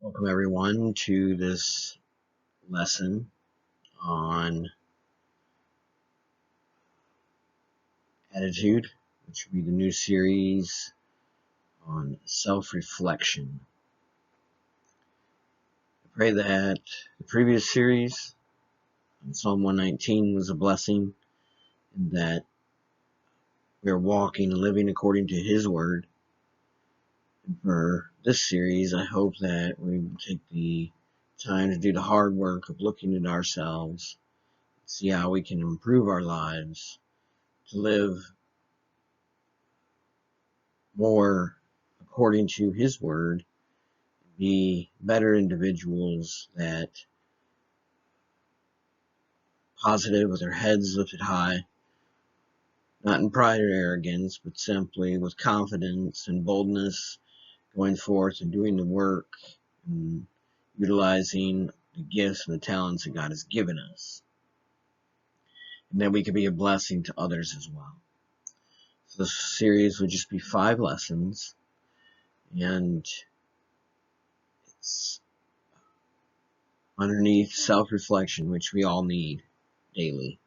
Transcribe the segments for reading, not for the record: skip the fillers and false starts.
Welcome everyone to this lesson on attitude, which will be the new series on self-reflection. I pray that the previous series on Psalm 119 was a blessing, and that we are walking and living according to His Word. And for this series, I hope that we take the time to do the hard work of looking at ourselves, see how we can improve our lives, to live more according to His Word, be better individuals that positive with their heads lifted high, not in pride or arrogance, but simply with confidence and boldness, going forth and doing the work and utilizing the gifts and the talents that God has given us. And that we can be a blessing to others as well. So this series would just be 5 lessons, and it's underneath self-reflection, which we all need daily.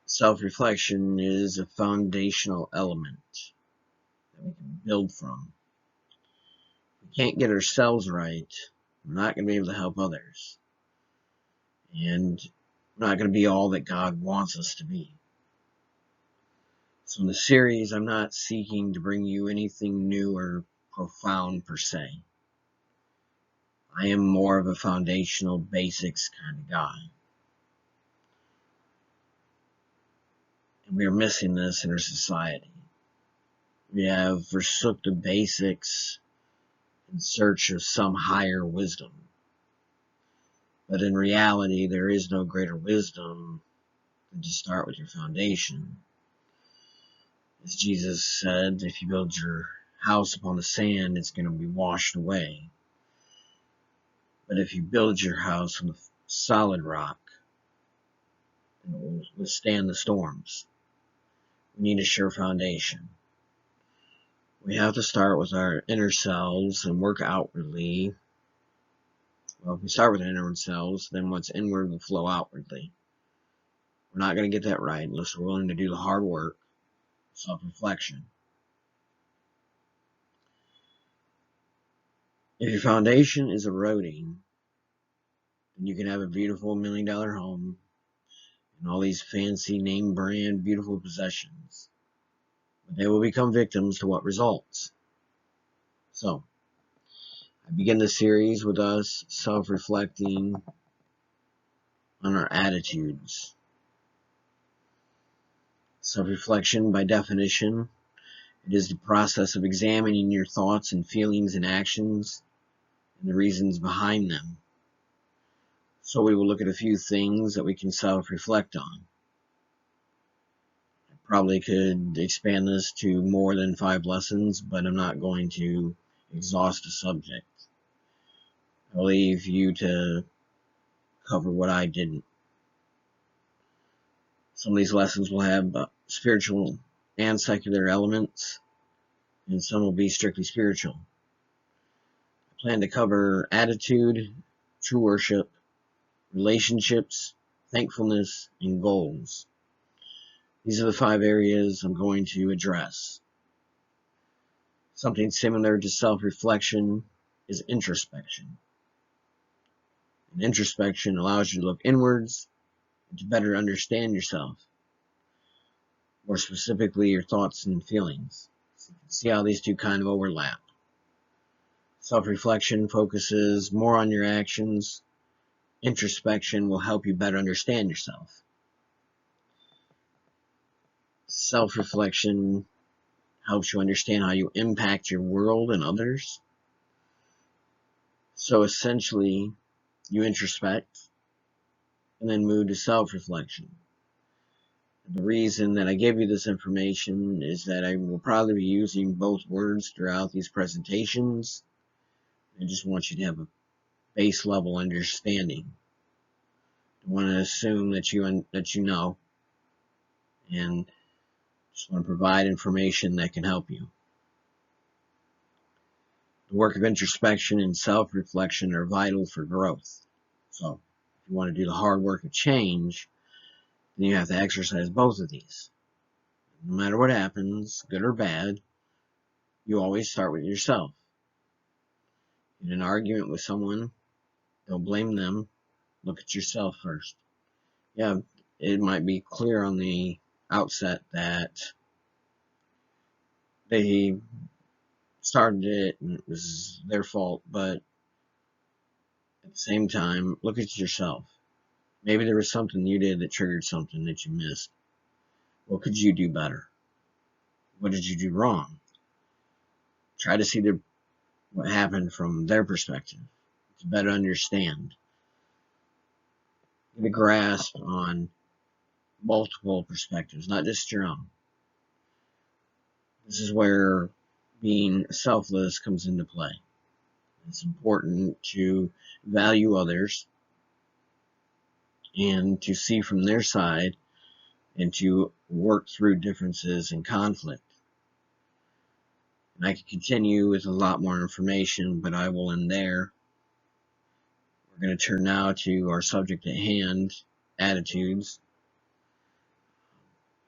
Self-reflection is a foundational element that we can build from. If we can't get ourselves right, we're not going to be able to help others. And we're not going to be all that God wants us to be. So in the series, I'm not seeking to bring you anything new or profound per se. I am more of a foundational basics kind of guy. And we are missing this in our society. We have forsook the basics in search of some higher wisdom. But in reality, there is no greater wisdom than to start with your foundation. As Jesus said, if you build your house upon the sand, it's going to be washed away. But if you build your house on the solid rock, it will withstand the storms. We need a sure foundation. We have to start with our inner selves and work outwardly. Well, if we start with our inward selves, then what's inward will flow outwardly. We're not going to get that right unless we're willing to do the hard work, self-reflection. If your foundation is eroding, then you can have a beautiful $1 million home and all these fancy name brand beautiful possessions. But they will become victims to what results. So, I begin the series with us self-reflecting on our attitudes. Self-reflection, by definition, it is the process of examining your thoughts and feelings and actions and the reasons behind them. So we will look at a few things that we can self-reflect on. I probably could expand this to more than 5 lessons, but I'm not going to exhaust the subject. I'll leave you to cover what I didn't. Some of these lessons will have spiritual and secular elements, and some will be strictly spiritual. I plan to cover attitude, true worship, relationships, thankfulness, and goals. These are the 5 areas I'm going to address. Something similar to self-reflection is introspection. And introspection allows you to look inwards and to better understand yourself. More specifically, your thoughts and feelings. So you can see how these two kind of overlap. Self-reflection focuses more on your actions. Introspection will help you better understand yourself. Self-reflection helps you understand how you impact your world and others. So essentially, you introspect and then move to self-reflection. The reason that I give you this information is that I will probably be using both words throughout these presentations. I just want you to have a base level understanding. I want to assume that you know, and just want to provide information that can help you. The work of introspection and self-reflection are vital for growth. So, if you want to do the hard work of change, then you have to exercise both of these. No matter what happens, good or bad, you always start with yourself. In an argument with someone, don't blame them. Look at yourself first. Yeah, it might be clear on the outset that they started it and it was their fault, but at the same time, look at yourself. Maybe there was something you did that triggered something that you missed. What could you do better? What did you do wrong? Try to see what happened from their perspective to better understand. Get a grasp on multiple perspectives, not just your own. This is where being selfless comes into play. It's important to value others and to see from their side and to work through differences and conflict. And I could continue with a lot more information, but I will end there. We're going to turn now to our subject at hand, attitudes.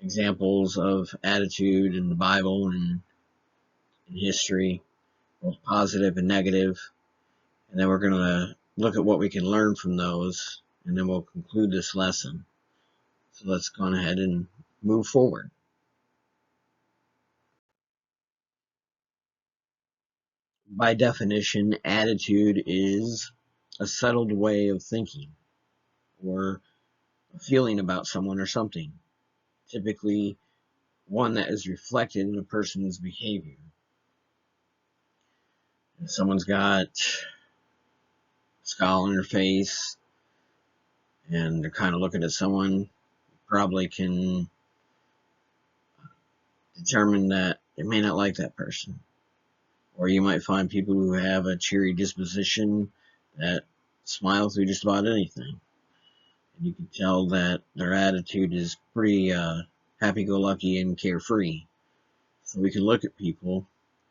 Examples of attitude in the Bible and in history, both positive and negative. And then we're going to look at what we can learn from those, and then we'll conclude this lesson. So let's go ahead and move forward. By definition, attitude is a settled way of thinking or feeling about someone or something, typically one that is reflected in a person's behavior. If someone's got a scowl on their face and they're kind of looking at someone, you probably can determine that they may not like that person. Or you might find people who have a cheery disposition that smile through just about anything. And you can tell that their attitude is pretty happy-go-lucky and carefree. So we can look at people.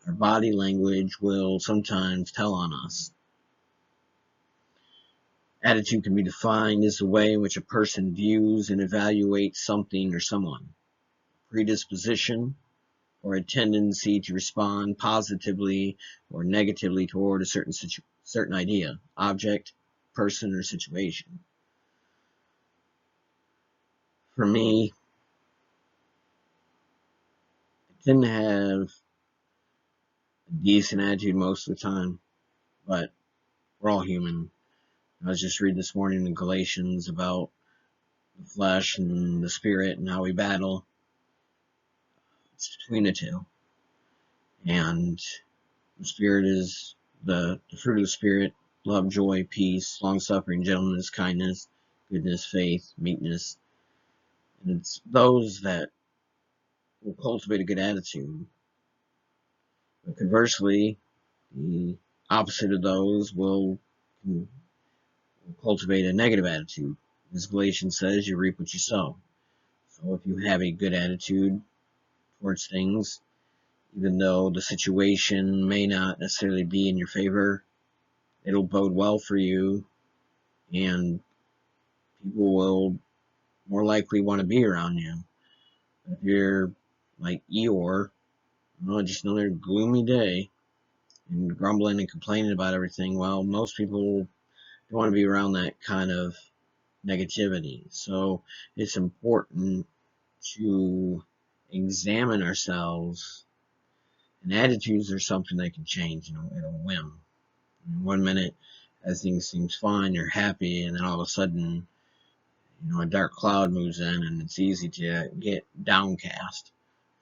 Our body language will sometimes tell on us. Attitude can be defined as the way in which a person views and evaluates something or someone. Predisposition, or a tendency to respond positively or negatively toward a certain idea, object, person, or situation. For me, I tend to have a decent attitude most of the time, but we're all human. I was just reading this morning in Galatians about the flesh and the spirit and how we battle. It's between the two. And the spirit is the fruit of the spirit: love, joy, peace, long-suffering, gentleness, kindness, goodness, faith, meekness. And it's those that will cultivate a good attitude. But conversely, the opposite of those will cultivate a negative attitude. As Galatians says, you reap what you sow. So if you have a good attitude towards things, even though the situation may not necessarily be in your favor, it'll bode well for you, and people will more likely want to be around you. But if you're like Eeyore, just another gloomy day, and grumbling and complaining about everything, well, most people don't want to be around that kind of negativity. So it's important to examine ourselves, and attitudes are something that can change in a whim. One minute, as things seems fine, you're happy, and then all of a sudden, a dark cloud moves in, and it's easy to get downcast.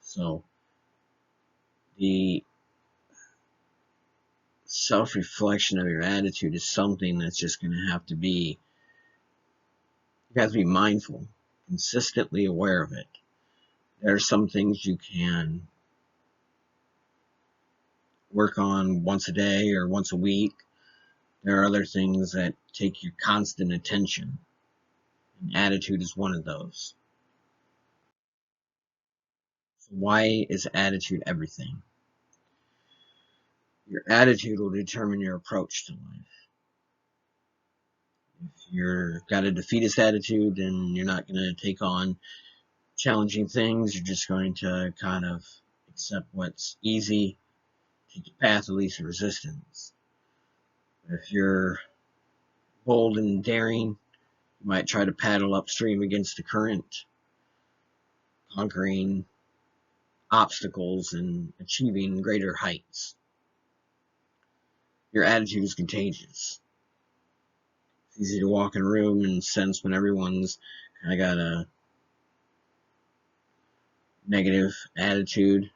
So the self-reflection of your attitude is something that's just going to have to be, you have to be mindful, consistently aware of it. There are some things you can work on once a day or once a week. There are other things that take your constant attention, and attitude is one of those. So why is attitude everything? Your attitude will determine your approach to life. If you've got a defeatist attitude, then you're not going to take on challenging things. You're just going to kind of accept what's easy, take the path of least resistance. If you're bold and daring, you might try to paddle upstream against the current, conquering obstacles and achieving greater heights. Your attitude is contagious. It's easy to walk in a room and sense when everyone's kind of got a negative attitude.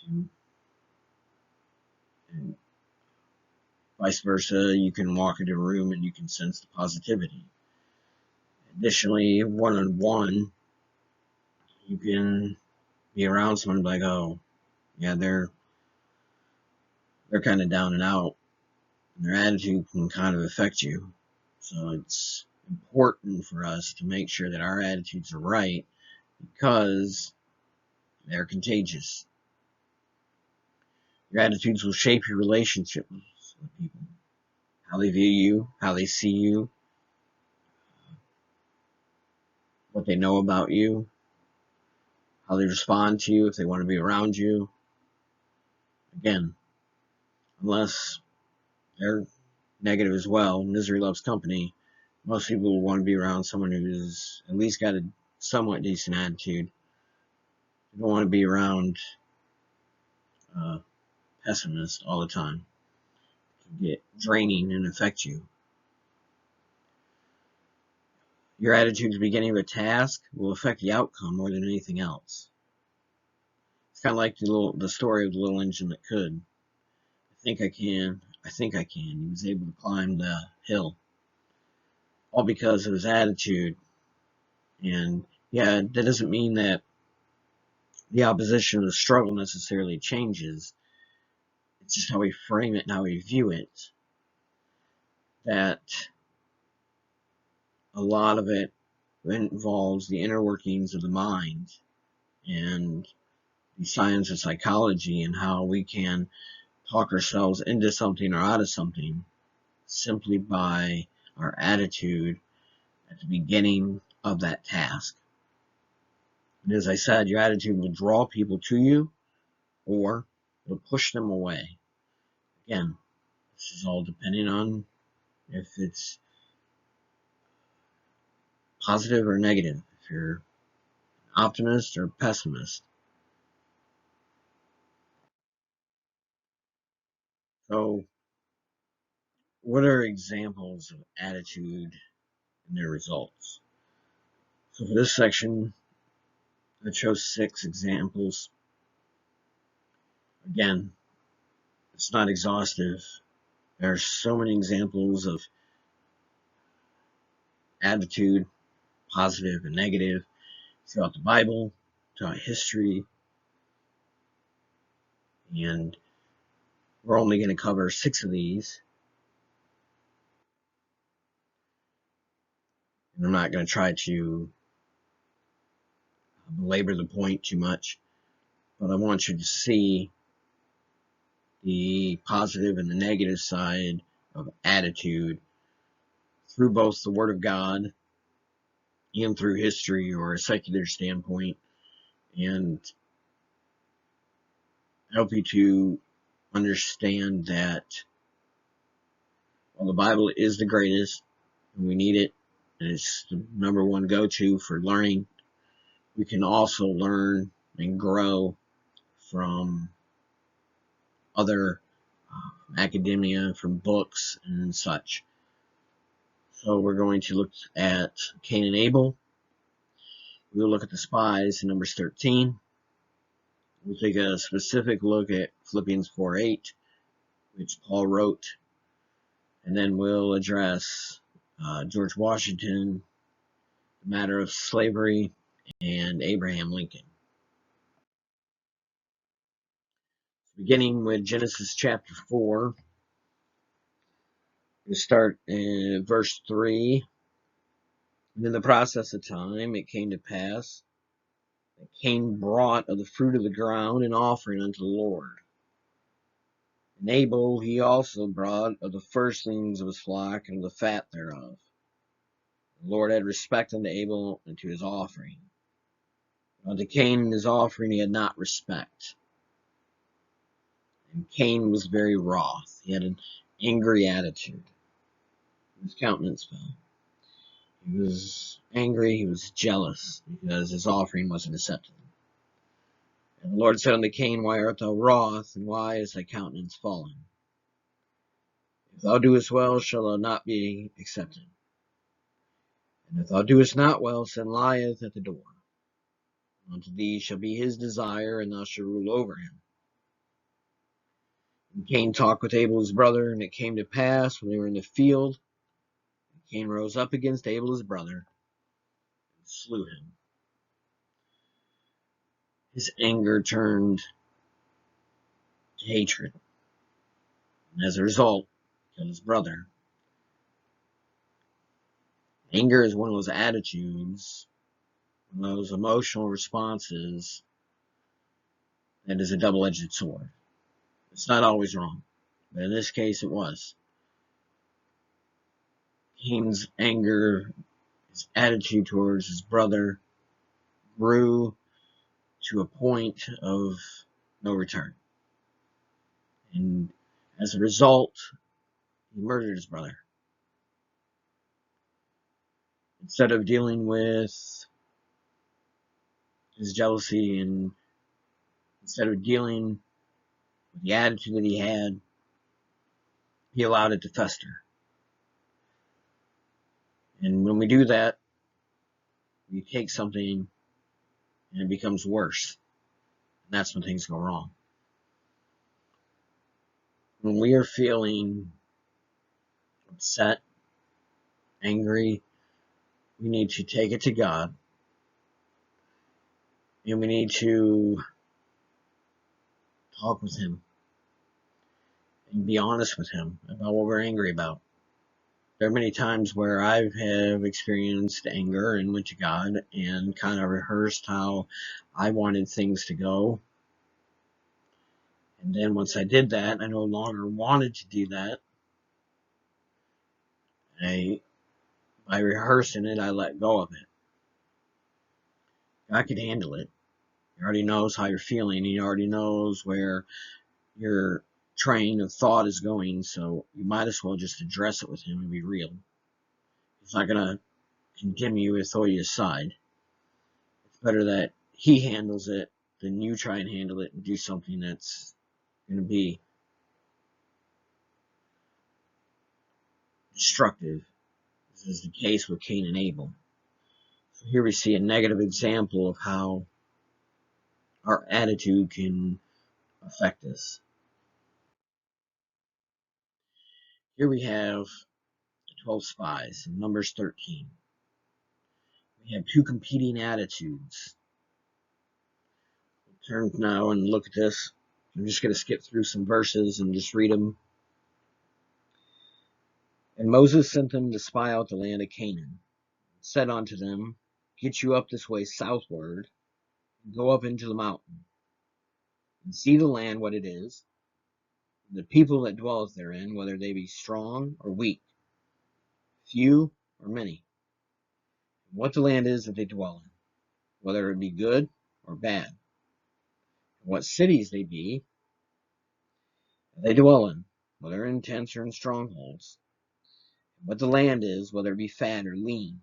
And vice versa, you can walk into a room and you can sense the positivity. Additionally, one-on-one, you can be around someone and be like, oh, yeah, they're kind of down and out. And their attitude can kind of affect you. So it's important for us to make sure that our attitudes are right because they're contagious. Your attitudes will shape your relationships with people, how they view you, how they see you, what they know about you, how they respond to you, if they want to be around you. Again, unless they're negative as well, misery loves company. Most people will want to be around someone who's at least got a somewhat decent attitude. They don't want to be around pessimists all the time. It can get draining and affect you. Your attitude at the beginning of a task will affect the outcome more than anything else. It's kind of like the story of the little engine that could. I think I can. I think I can. He was able to climb the hill, all because of his attitude. And yeah, that doesn't mean that the opposition or the struggle necessarily changes. It's just how we frame it and how we view it. That a lot of it involves the inner workings of the mind and the science of psychology and how we can talk ourselves into something or out of something simply by our attitude at the beginning of that task. And as I said, your attitude will draw people to you or it'll push them away. Again, this is all depending on if it's positive or negative, if you're an optimist or pessimist. So, what are examples of attitude and their results? So, for this section, I chose 6 examples. Again, it's not exhaustive. There are so many examples of attitude, positive and negative, throughout the Bible, throughout history, and we're only going to cover 6 of these. And I'm not going to try to belabor the point too much, but I want you to see the positive and the negative side of attitude through both the Word of God and through history or a secular standpoint, and help you to understand that while the Bible is the greatest and we need it, and it's the number one go-to for learning, we can also learn and grow from other academia, from books and such. So we're going to look at Cain and Abel. We'll look at the spies in Numbers 13. We'll take a specific look at Philippians 4:8, which Paul wrote. And then we'll address George Washington, the matter of slavery, and Abraham Lincoln. Beginning with Genesis chapter 4, we start in verse 3. And in the process of time, it came to pass that Cain brought of the fruit of the ground an offering unto the Lord. And Abel he also brought of the firstlings of his flock and of the fat thereof. The Lord had respect unto Abel and to his offering. Unto Cain and his offering he had not respect. And Cain was very wroth. He had an angry attitude. His countenance fell. He was angry, he was jealous, because his offering wasn't accepted. And the Lord said unto Cain, Why art thou wroth, and why is thy countenance fallen? If thou doest well, shall thou not be accepted. And if thou doest not well, sin lieth at the door. Unto thee shall be his desire, and thou shalt rule over him. And Cain talked with Abel his brother, and it came to pass, when they were in the field, Cain rose up against Abel his brother, and slew him. His anger turned to hatred, and as a result, killed his brother. Anger is one of those attitudes, one of those emotional responses that is a double-edged sword. It's not always wrong, but in this case it was. Cain's anger, his attitude towards his brother, grew to a point of no return. And as a result, he murdered his brother. Instead of dealing with his jealousy, and instead of dealing with the attitude that he had, he allowed it to fester. And when we do that, we take something and it becomes worse. And that's when things go wrong. When we are feeling upset, angry, we need to take it to God. And we need to talk with Him and be honest with Him about what we're angry about. There are many times where I have experienced anger and went to God and kind of rehearsed how I wanted things to go. And then once I did that, I no longer wanted to do that. By rehearsing it, I let go of it. God can handle it. He already knows how you're feeling. He already knows where your train of thought is going. So you might as well just address it with Him and be real. He's not going to condemn you or throw you aside. It's better that He handles it than you try and handle it and do something that's going to be destructive. This is the case with Cain and Abel. So here we see a negative example of how our attitude can affect us. Here we have the 12 spies in Numbers 13. We have two competing attitudes. We'll turn now and look at this. I'm just going to skip through some verses and just read them. And Moses sent them to spy out the land of Canaan, and said unto them, Get you up this way southward, and go up into the mountain, and see the land what it is, and the people that dwelleth therein, whether they be strong or weak, few or many, and what the land is that they dwell in, whether it be good or bad, and what cities they be that they dwell in, whether in tents or in strongholds, and what the land is, whether it be fat or lean,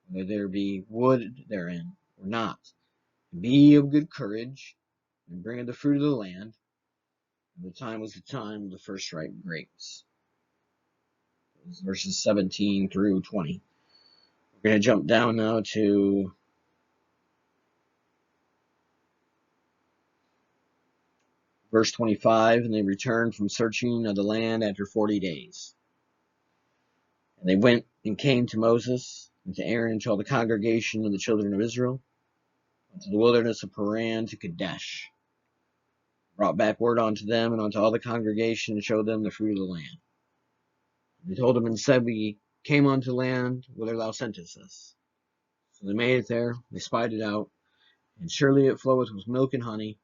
whether there be wood therein or not. And be of good courage, and bring the fruit of the land. And the time was the time of the first ripe grapes. Verses 17 through 20. We're going to jump down now to verse 25. And they returned from searching of the land after 40 days. And they went and came to Moses and to Aaron and to all the congregation of the children of Israel, unto the wilderness of Paran to Kadesh. Brought back word unto them and unto all the congregation, and showed them the fruit of the land. And they told him and said, We came unto land whither thou sentest us. So they made it there, they spied it out, and surely it floweth with milk and honey.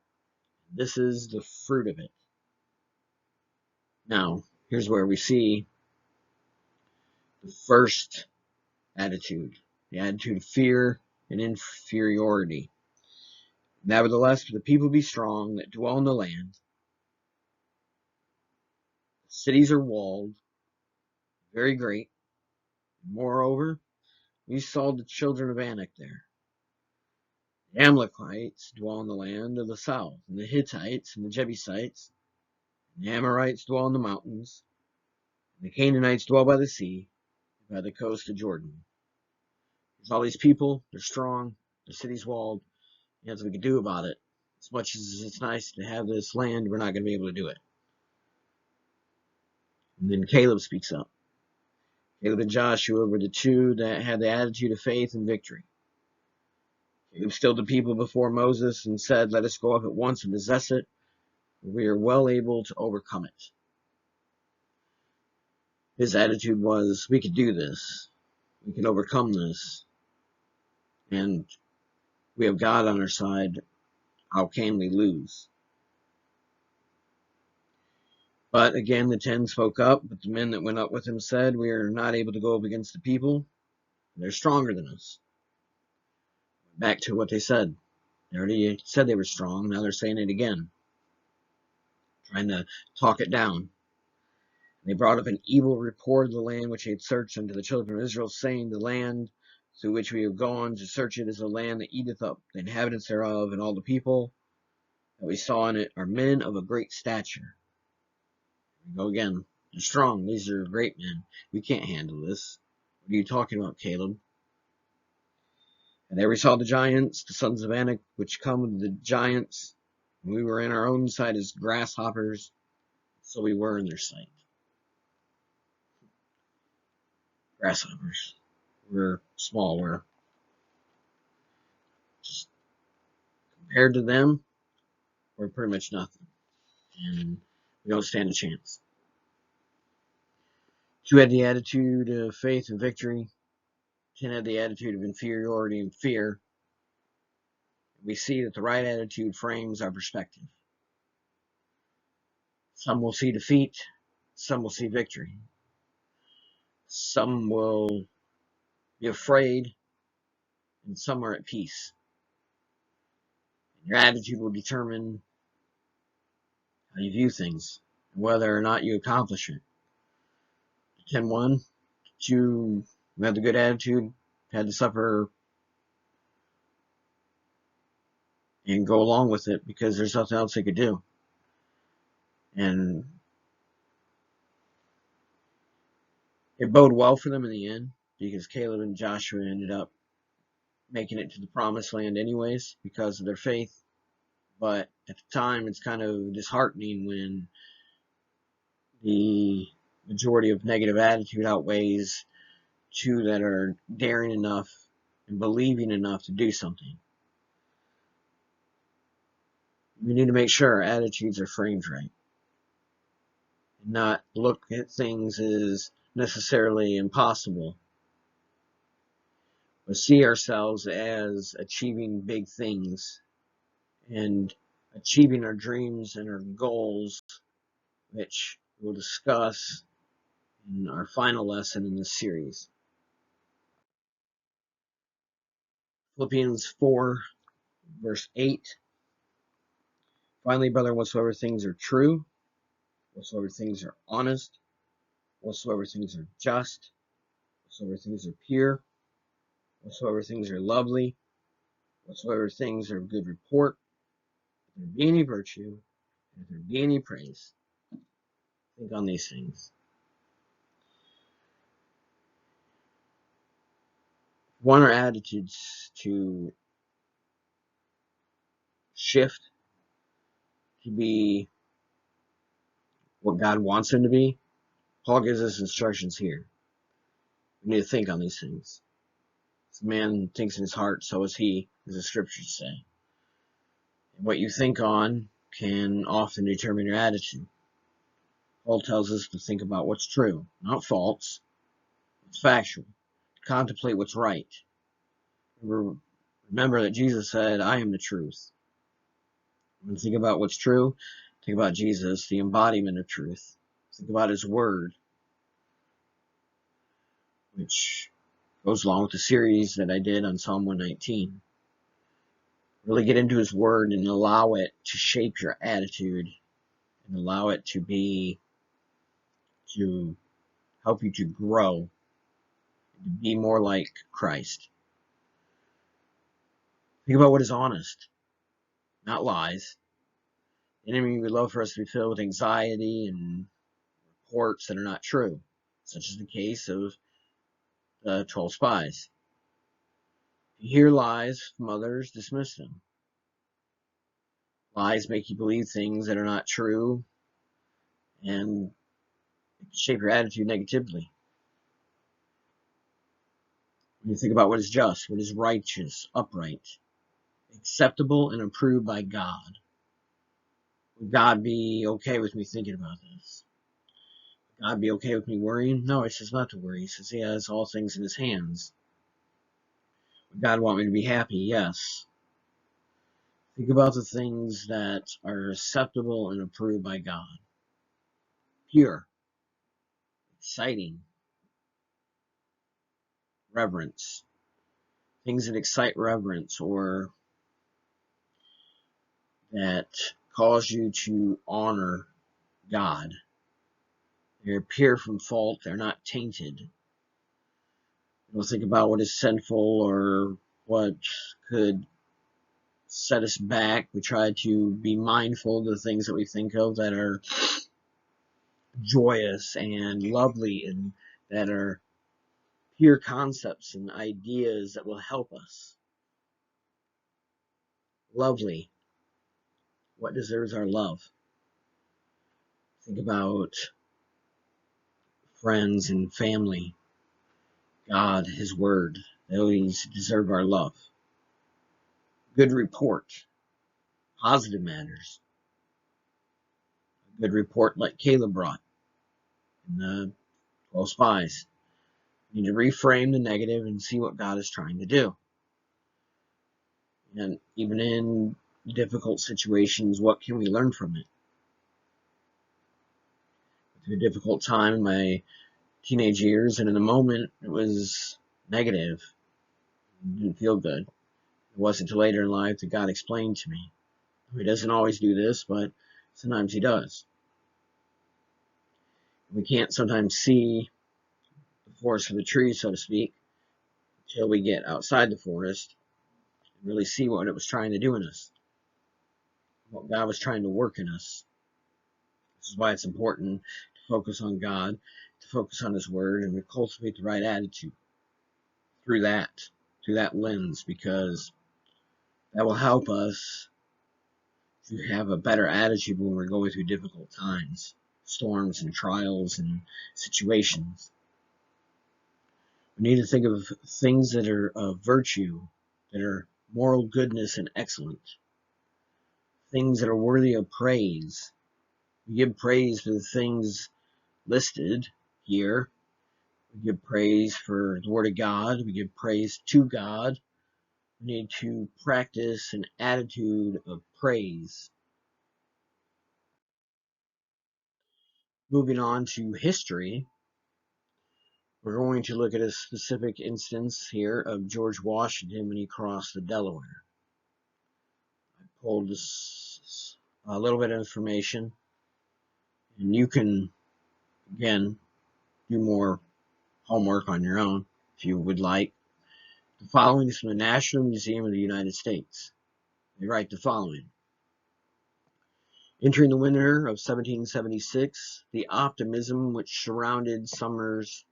This is the fruit of it. Now, here's where we see the first attitude, the attitude of fear and inferiority. Nevertheless, if the people be strong that dwell in the land, the cities are walled, very great. Moreover, we saw the children of Anak there. The Amalekites dwell in the land of the south, and the Hittites and the Jebusites, and the Amorites dwell in the mountains, and the Canaanites dwell by the sea, by the coast of Jordan. There's all these people, they're strong, the city's walled, nothing we can do about it. As much as it's nice to have this land, we're not going to be able to do it. And then Caleb speaks up. Caleb and Joshua were the two that had the attitude of faith and victory. Caleb stilled the people before Moses and said, "Let us go up at once and possess it, for we are well able to overcome it." His attitude was, we can do this. We can overcome this. And we have God on our side. How can we lose? But again, the 10 spoke up, but the men that went up with him said, "We are not able to go up against the people. They're stronger than us." Back to what they said. They already said they were strong. Now they're saying it again, trying to talk it down. They brought up an evil report of the land which they had searched unto the children of Israel, saying, "The land through which we have gone to search it is a land that eateth up the inhabitants thereof, and all the people that we saw in it are men of a great stature." Here we go again. They're strong. These are great men. We can't handle this. What are you talking about, Caleb? And there we saw the giants, the sons of Anak, which come with the giants. And we were in our own sight as grasshoppers, so we were in their sight. Grasshoppers. We're small. We're just compared to them, we're pretty much nothing. And we don't stand a chance. Two had the attitude of faith and victory. 10 had the attitude of inferiority and fear. We see that the right attitude frames our perspective. Some will see defeat, some will see victory. Some will be afraid, and some are at peace. Your attitude will determine how you view things, and whether or not you accomplish it. 10 won. 2 who had the good attitude had to suffer and go along with it because there's nothing else they could do. And it bode well for them in the end, because Caleb and Joshua ended up making it to the promised land anyways because of their faith. But at the time, it's kind of disheartening when the majority of negative attitude outweighs 2 that are daring enough and believing enough to do something. We need to make sure our attitudes are framed right, and not look at things as necessarily impossible, but see ourselves as achieving big things and achieving our dreams and our goals, which we'll discuss in our final lesson in this series. Philippians 4, verse 8. Finally, brethren, whatsoever things are true, whatsoever things are honest, whatsoever things are just, whatsoever things are pure, whatsoever things are lovely, whatsoever things are of good report, if there be any virtue, and if there be any praise, think on these things. We want our attitudes to shift to be what God wants them to be. Paul gives us instructions here. We need to think on these things. As a man thinks in his heart, so is he, as the scriptures say. And what you think on can often determine your attitude. Paul tells us to think about what's true, not false, what's factual. Contemplate what's right. Remember that Jesus said, I am the truth. When you think about what's true, think about Jesus, the embodiment of truth. Think about his word, which goes along with the series that I did on Psalm 119. Really get into his word and allow it to shape your attitude and allow it to help you to grow, to be more like Christ. Think about what is honest, not lies. The enemy would love for us to be filled with anxiety and reports that are not true, such as the case of the 12 spies. If you hear lies from others, dismiss them. Lies make you believe things that are not true and shape your attitude negatively. When you think about what is just, what is righteous, upright, acceptable, and approved by God, would God be okay with me thinking about this? Would God be okay with me worrying? No, he says not to worry. He says he has all things in his hands. Would God want me to be happy? Yes. Think about the things that are acceptable and approved by God. Pure, exciting, reverence. Things that excite reverence or that cause you to honor God. They're pure from fault. They're not tainted. You don't think about what is sinful or what could set us back. We try to be mindful of the things that we think of that are joyous and lovely and that are pure concepts and ideas that will help us. Lovely. What deserves our love? Think about friends and family, God, his word. They always deserve our love. Good report. Positive matters. A good report like Caleb brought in the 12 spies. You need to reframe the negative and see what God is trying to do. And even in difficult situations, what can we learn from it? Through a difficult time in my teenage years, and in the moment, it was negative. It didn't feel good. It wasn't until later in life that God explained to me. He doesn't always do this, but sometimes he does. We can't sometimes see the forest for the trees, so to speak, until we get outside the forest and really see what it was trying to do in us, what God was trying to work in us. This is why it's important to focus on God, to focus on his word, and to cultivate the right attitude through that lens, because that will help us to have a better attitude when we're going through difficult times, storms and trials and situations. We need to think of things that are of virtue, that are moral goodness and excellent, things that are worthy of praise. We give praise for the things listed here. We give praise for the Word of God. We give praise to God. We need to practice an attitude of praise. Moving on to history, we're going to look at a specific instance here of George Washington when he crossed the Delaware. I pulled this a little bit of information, and you can, again, do more homework on your own if you would like. The following is from the National Museum of the United States. They write the following. Entering the winter of 1776, the optimism which surrounded Sumner's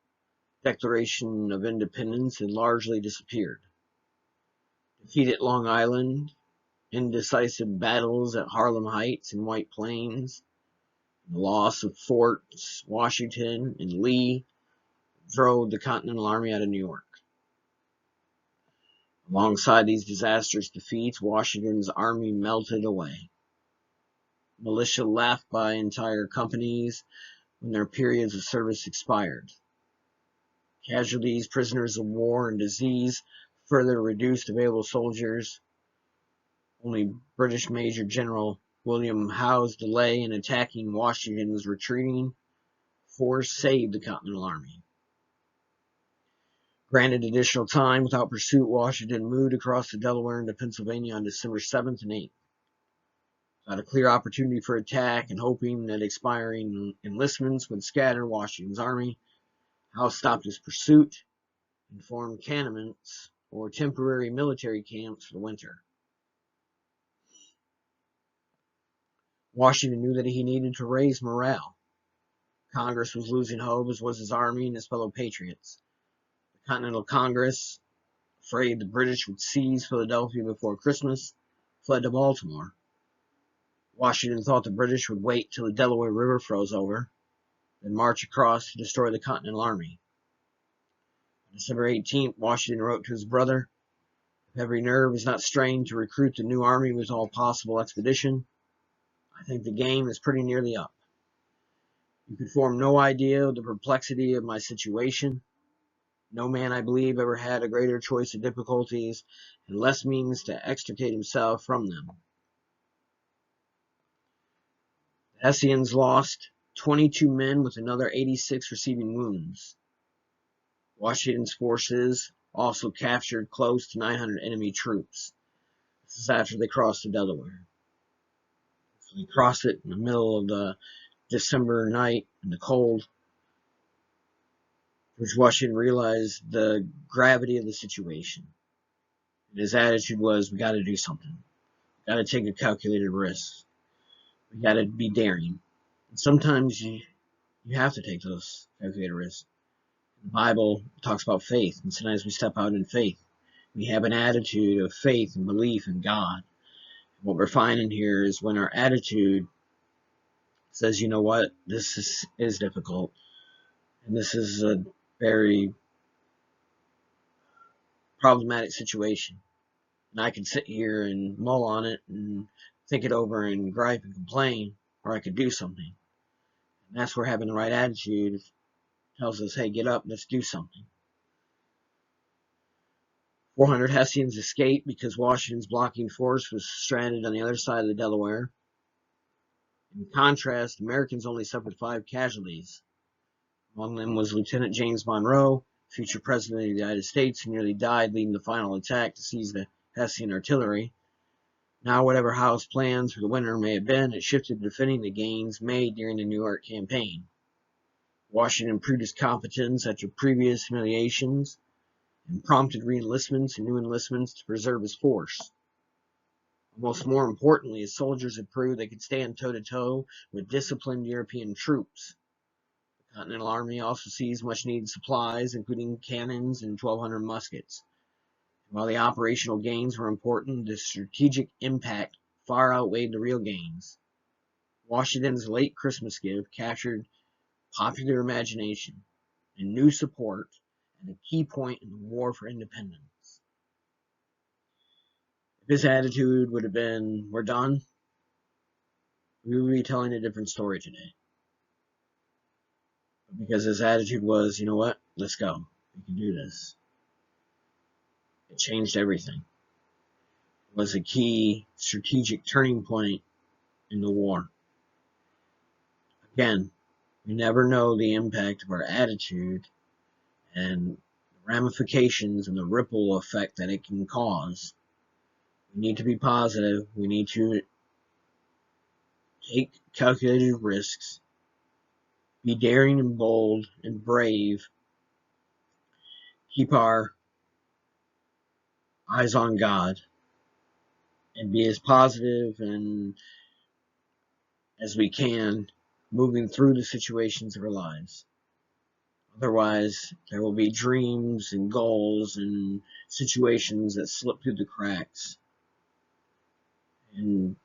Declaration of Independence had largely disappeared. Defeat at Long Island, indecisive battles at Harlem Heights and White Plains, and the loss of Forts Washington and Lee drove the Continental Army out of New York. Alongside these disastrous defeats, Washington's army melted away. Militia left by entire companies when their periods of service expired. Casualties, prisoners of war, and disease further reduced available soldiers. Only British Major General William Howe's delay in attacking Washington's retreating force saved the Continental Army. Granted additional time without pursuit, Washington moved across the Delaware into Pennsylvania on December 7th and 8th. Without a clear opportunity for attack and hoping that expiring enlistments would scatter Washington's army, Howe stopped his pursuit and formed cantonments or temporary military camps for the winter. Washington knew that he needed to raise morale. Congress was losing hope, as was his army and his fellow patriots. The Continental Congress, afraid the British would seize Philadelphia before Christmas, fled to Baltimore. Washington thought the British would wait till the Delaware River froze over, then march across to destroy the Continental Army. On December 18th, Washington wrote to his brother, "If every nerve is not strained to recruit the new army with all possible expedition, I think the game is pretty nearly up. You could form no idea of the perplexity of my situation. No man, I believe, ever had a greater choice of difficulties and less means to extricate himself from them." The Hessians lost 22 men with another 86 receiving wounds. Washington's forces also captured close to 900 enemy troops. This is after they crossed the Delaware. So they crossed it in the middle of the December night in the cold. George Washington realized the gravity of the situation. And his attitude was, we got to do something. We got to take a calculated risk. We got to be daring. And sometimes you have to take those calculated risks. The Bible talks about faith, and sometimes we step out in faith. We have an attitude of faith and belief in God. What we're finding here is when our attitude says, you know what, this is difficult, and this is a very problematic situation, and I could sit here and mull on it and think it over and gripe and complain, or I could do something. And that's where having the right attitude tells us, hey, get up, let's do something. 400 Hessians escaped because Washington's blocking force was stranded on the other side of the Delaware. In contrast, Americans only suffered 5 casualties. Among them was Lieutenant James Monroe, future President of the United States, who nearly died leading the final attack to seize the Hessian artillery. Now, whatever Howe's plans for the winter may have been, it shifted to defending the gains made during the New York campaign. Washington proved his competence after previous humiliations and prompted re-enlistments and new enlistments to preserve his force. Almost more importantly, his soldiers had proved they could stand toe-to-toe with disciplined European troops. The Continental Army also seized much-needed supplies, including cannons and 1,200 muskets. While the operational gains were important, the strategic impact far outweighed the real gains. Washington's late Christmas gift captured popular imagination and new support at a key point in the war for independence. If his attitude would have been, we're done, we would be telling a different story today. But because his attitude was, you know what, let's go, we can do this. It changed everything. It was a key strategic turning point in the war. Again, we never know the impact of our attitude and the ramifications and the ripple effect that it can cause. We need to be positive. We need to take calculated risks, be daring and bold and brave, keep our eyes on God, and be as positive and as we can moving through the situations of our lives. Otherwise, there will be dreams and goals and situations that slip through the cracks. And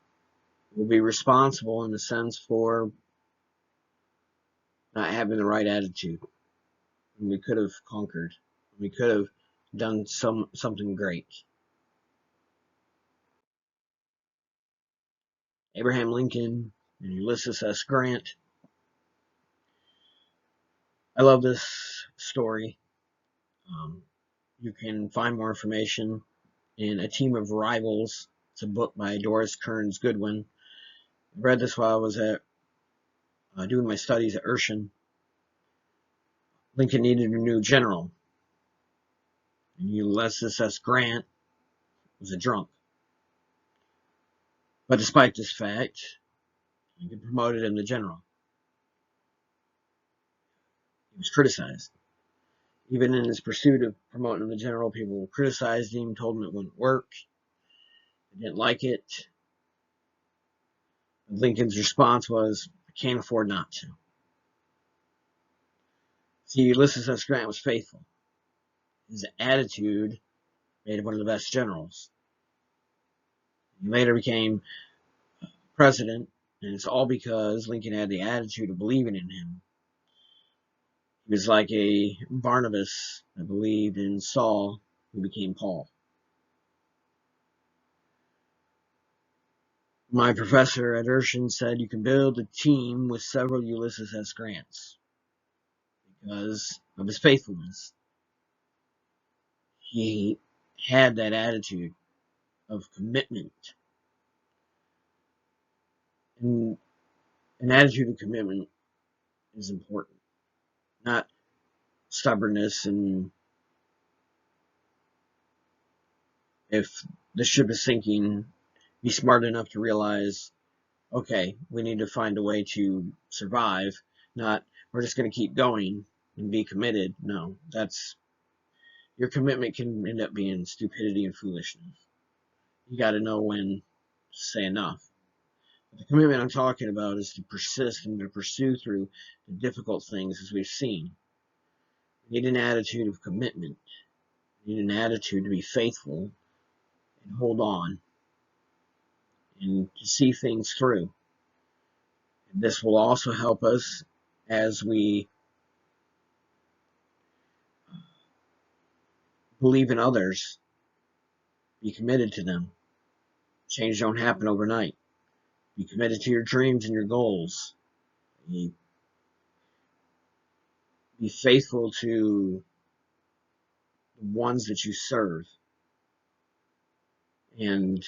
we'll be responsible in a sense for not having the right attitude. And we could have conquered. We could have done something great. Abraham Lincoln and Ulysses S. Grant. I love this story. You can find more information in A Team of Rivals. It's a book by Doris Kearns Goodwin. I read this while I was doing my studies at Urshan. Lincoln needed a new general, and Ulysses S. Grant was a drunk. But despite this fact, Lincoln promoted him to general. He was criticized. Even in his pursuit of promoting him to general, people criticized him, told him it wouldn't work. They didn't like it. But Lincoln's response was, I can't afford not to. See, Ulysses S. Grant was faithful. His attitude made him one of the best generals. He later became president, and it's all because Lincoln had the attitude of believing in him. He was like a Barnabas that believed in Saul, who became Paul. My professor at Urshan said you can build a team with several Ulysses S. Grants because of his faithfulness. He had that attitude of commitment. And an attitude of commitment is important, not stubbornness. And if the ship is sinking, be smart enough to realize, okay, we need to find a way to survive, not we're just going to keep going and be committed. No, that's your commitment can end up being stupidity and foolishness. You got to know when to say enough. But the commitment I'm talking about is to persist and to pursue through the difficult things, as we've seen. You need an attitude of commitment. You need an attitude to be faithful and hold on and to see things through. And this will also help us as we believe in others, be committed to them. Change don't happen overnight. Be committed to your dreams and your goals. Be faithful to the ones that you serve. And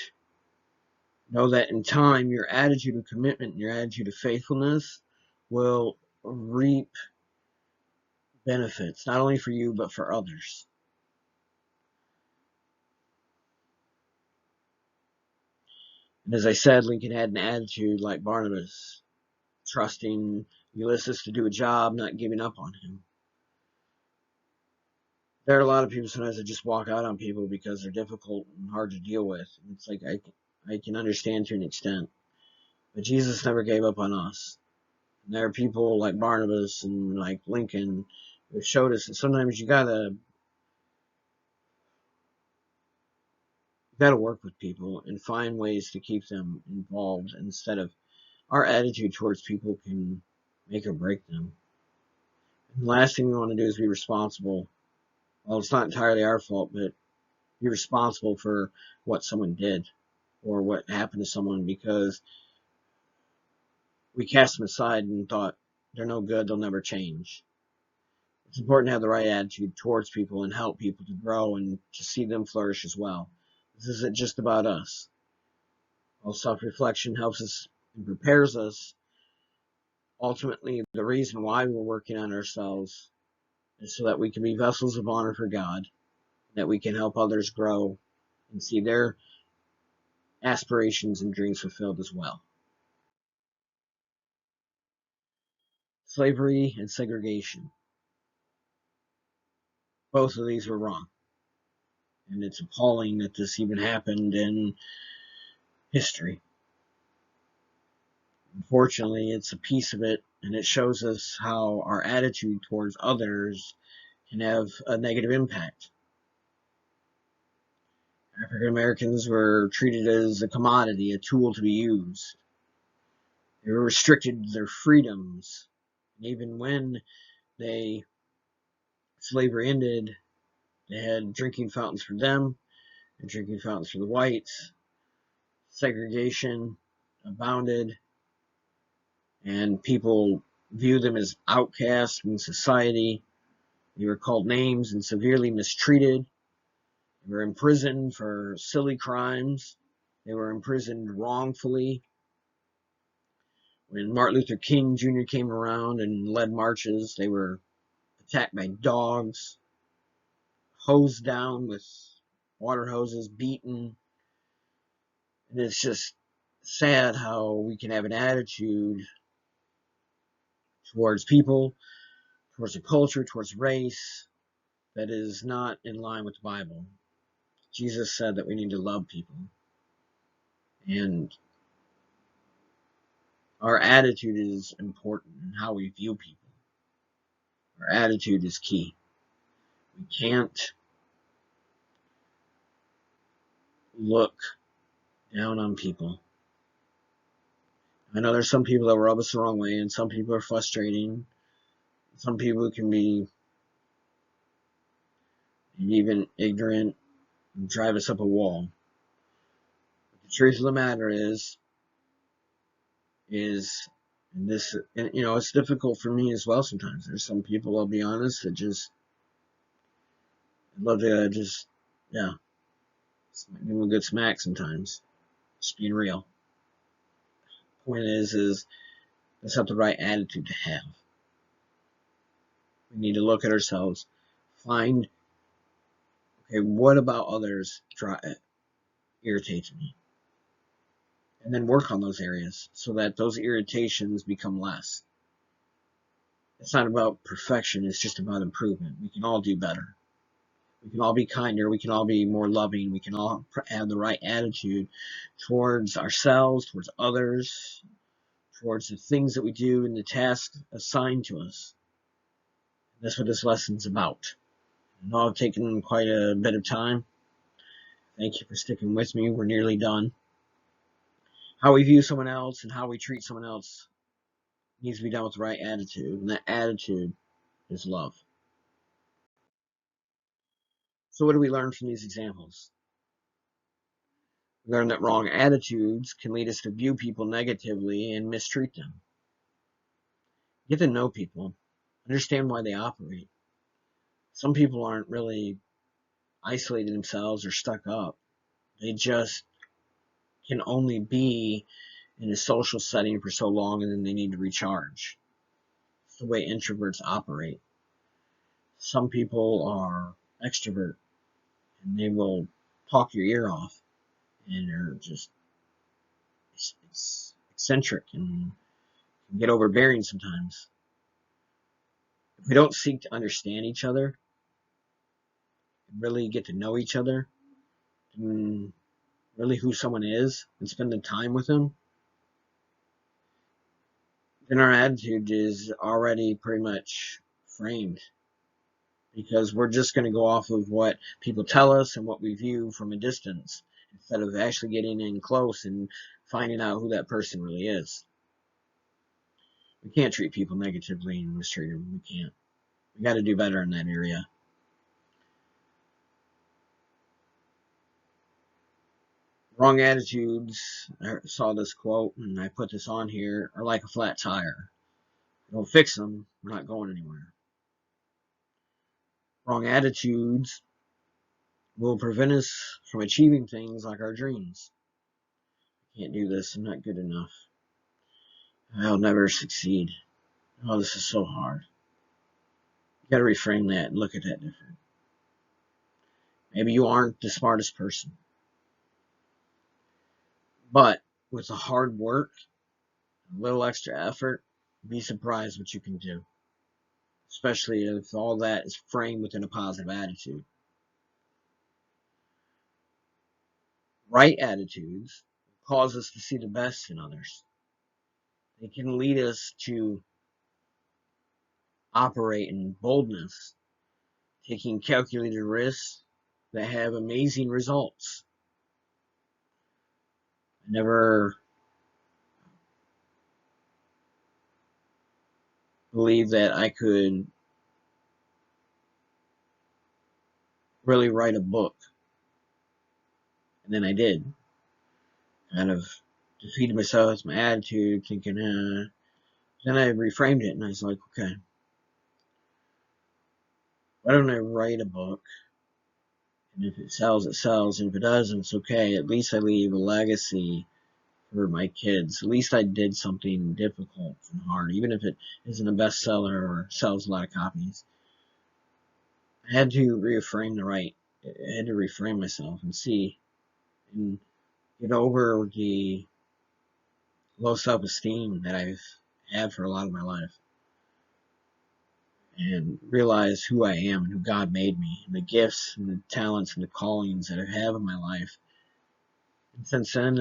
know that in time, your attitude of commitment and your attitude of faithfulness will reap benefits, not only for you, but for others. And as I said, Lincoln had an attitude like Barnabas, trusting Ulysses to do a job, not giving up on him. There are a lot of people sometimes that just walk out on people because they're difficult and hard to deal with. And it's like I can understand to an extent. But Jesus never gave up on us. And there are people like Barnabas and like Lincoln who showed us that sometimes you gotta work with people and find ways to keep them involved instead of our attitude towards people can make or break them. And the last thing we want to do is be responsible. Well, it's not entirely our fault, but be responsible for what someone did or what happened to someone because we cast them aside and thought they're no good, they'll never change. It's important to have the right attitude towards people and help people to grow and to see them flourish as well. This isn't just about us. While self-reflection helps us and prepares us, ultimately the reason why we're working on ourselves is so that we can be vessels of honor for God, that we can help others grow and see their aspirations and dreams fulfilled as well. Slavery and segregation. Both of these were wrong. And it's appalling that this even happened in history. Unfortunately, it's a piece of it, and it shows us how our attitude towards others can have a negative impact. African Americans were treated as a commodity, a tool to be used. They were restricted their freedoms. And even when slavery ended, they had drinking fountains for them and drinking fountains for the whites. Segregation abounded, and people viewed them as outcasts in society. They were called names and severely mistreated. They were imprisoned for silly crimes. They were imprisoned wrongfully. When Martin Luther King Jr. came around and led marches, they were attacked by dogs, hosed down with water hoses, beaten. And it's just sad how we can have an attitude towards people, towards a culture, towards race that is not in line with the Bible. Jesus said that we need to love people. And our attitude is important in how we view people. Our attitude is key. We can't look down on people. I know there's some people that rub us the wrong way, and some people are frustrating. Some people can be even ignorant and drive us up a wall. But the truth of the matter is and this, and, it's difficult for me as well sometimes. There's some people, I'll be honest, that just love to just, yeah, give them a good smack sometimes. Just being real. Point is that's not the right attitude to have. We need to look at ourselves, find, okay, what about others irritates me? And then work on those areas so that those irritations become less. It's not about perfection, it's just about improvement. We can all do better. We can all be kinder, we can all be more loving, we can all have the right attitude towards ourselves, towards others, towards the things that we do and the tasks assigned to us. That's what this lesson's about. I know I've taken quite a bit of time. Thank you for sticking with me. We're nearly done. How we view someone else and how we treat someone else needs to be done with the right attitude, and that attitude is love. So what do we learn from these examples? We learn that wrong attitudes can lead us to view people negatively and mistreat them. Get to know people, understand why they operate. Some people aren't really isolating themselves or stuck up. They just can only be in a social setting for so long, and then they need to recharge. It's the way introverts operate. Some people are extrovert, and they will talk your ear off, and they're just eccentric and can get overbearing sometimes. If we don't seek to understand each other, and really get to know each other, and really who someone is, and spend the time with them, then our attitude is already pretty much framed. Because we're just going to go off of what people tell us and what we view from a distance, instead of actually getting in close and finding out who that person really is. We can't treat people negatively and mistreat them. We can't. We got to do better in that area. Wrong attitudes, I saw this quote and I put this on here, are like a flat tire. Don't fix them, we're not going anywhere. Wrong attitudes will prevent us from achieving things like our dreams. I can't do this, I'm not good enough. I'll never succeed. Oh, this is so hard. You got to reframe that and look at that different. Maybe you aren't the smartest person, but with the hard work, a little extra effort, be surprised what you can do. Especially if all that is framed within a positive attitude. Right attitudes cause us to see the best in others. They can lead us to operate in boldness, taking calculated risks that have amazing results. I never believed that I could really write a book. And then I did. Kind of defeated myself with my attitude, thinking, then I reframed it and I was like, okay, why don't I write a book And if it sells, it sells. And if it doesn't, it's okay. At least I leave a legacy for my kids. At least I did something difficult and hard, even if it isn't a bestseller or sells a lot of copies. I had to I had to reframe myself and see and get over the low self-esteem that I've had for a lot of my life and realize who I am and who God made me and the gifts and the talents and the callings that I have in my life. And since then,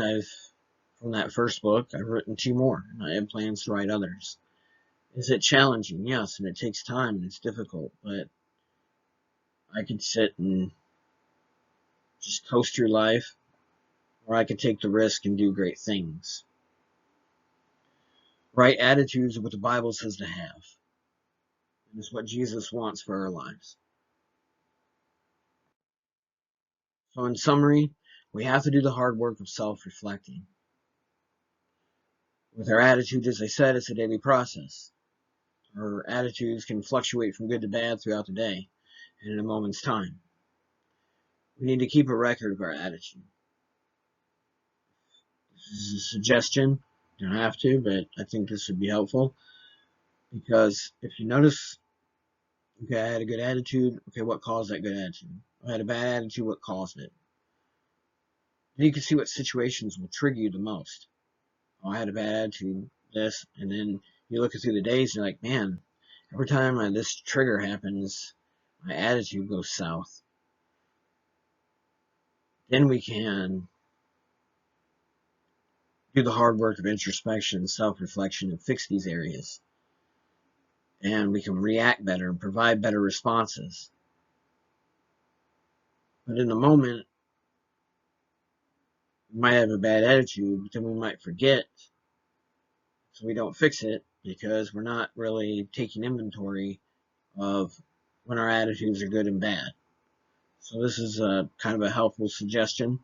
from that first book, I've written 2 more and I have plans to write others. Is it challenging? Yes, and it takes time and it's difficult, but I could sit and just coast through life, or I could take the risk and do great things. Right attitudes are what the Bible says to have, and it's what Jesus wants for our lives. So, in summary, we have to do the hard work of self-reflecting. With our attitudes, as I said, it's a daily process. Our attitudes can fluctuate from good to bad throughout the day and in a moment's time. We need to keep a record of our attitude. This is a suggestion. You don't have to, but I think this would be helpful. Because if you notice, okay, I had a good attitude. Okay, what caused that good attitude? I had a bad attitude. What caused it? Then you can see what situations will trigger you the most. Oh, I had a bad attitude, this, and then you look through the days and you're like, man, every time this trigger happens, my attitude goes south. Then we can do the hard work of introspection and self-reflection and fix these areas. And we can react better and provide better responses. But in the moment, we might have a bad attitude, but then we might forget, so we don't fix it because we're not really taking inventory of when our attitudes are good and bad. So this is a kind of a helpful suggestion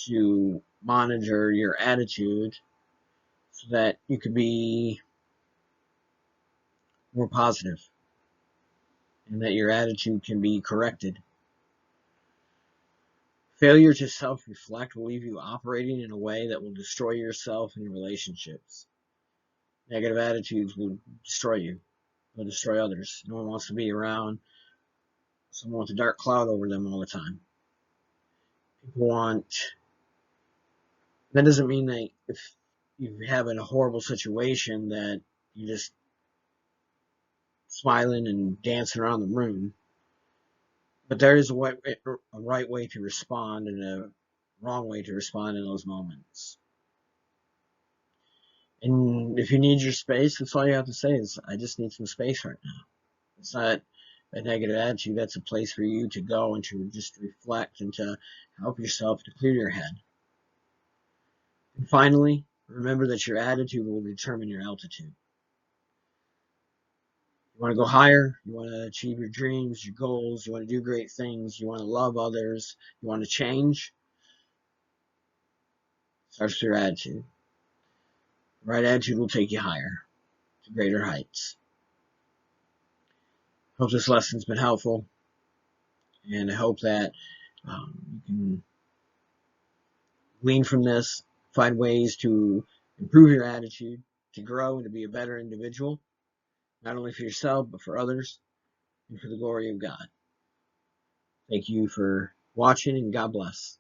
to monitor your attitude so that you can be more positive and that your attitude can be corrected. Failure to self-reflect will leave you operating in a way that will destroy yourself and your relationships. Negative attitudes will destroy you. They'll destroy others. No one wants to be around someone with a dark cloud over them all the time. People want... That doesn't mean that if you have a horrible situation that you just smiling and dancing around the room. But there is a right way to respond and a wrong way to respond in those moments. And if you need your space, that's all you have to say is, I just need some space right now. It's not a negative attitude. That's a place for you to go and to just reflect and to help yourself to clear your head. And finally, remember that your attitude will determine your altitude. You want to go higher, you want to achieve your dreams, your goals, you want to do great things, you want to love others, you want to change, starts with your attitude. The right attitude will take you higher, to greater heights. Hope this lesson's been helpful, and I hope that you can glean from this, find ways to improve your attitude, to grow and to be a better individual, not only for yourself, but for others, and for the glory of God. Thank you for watching, and God bless.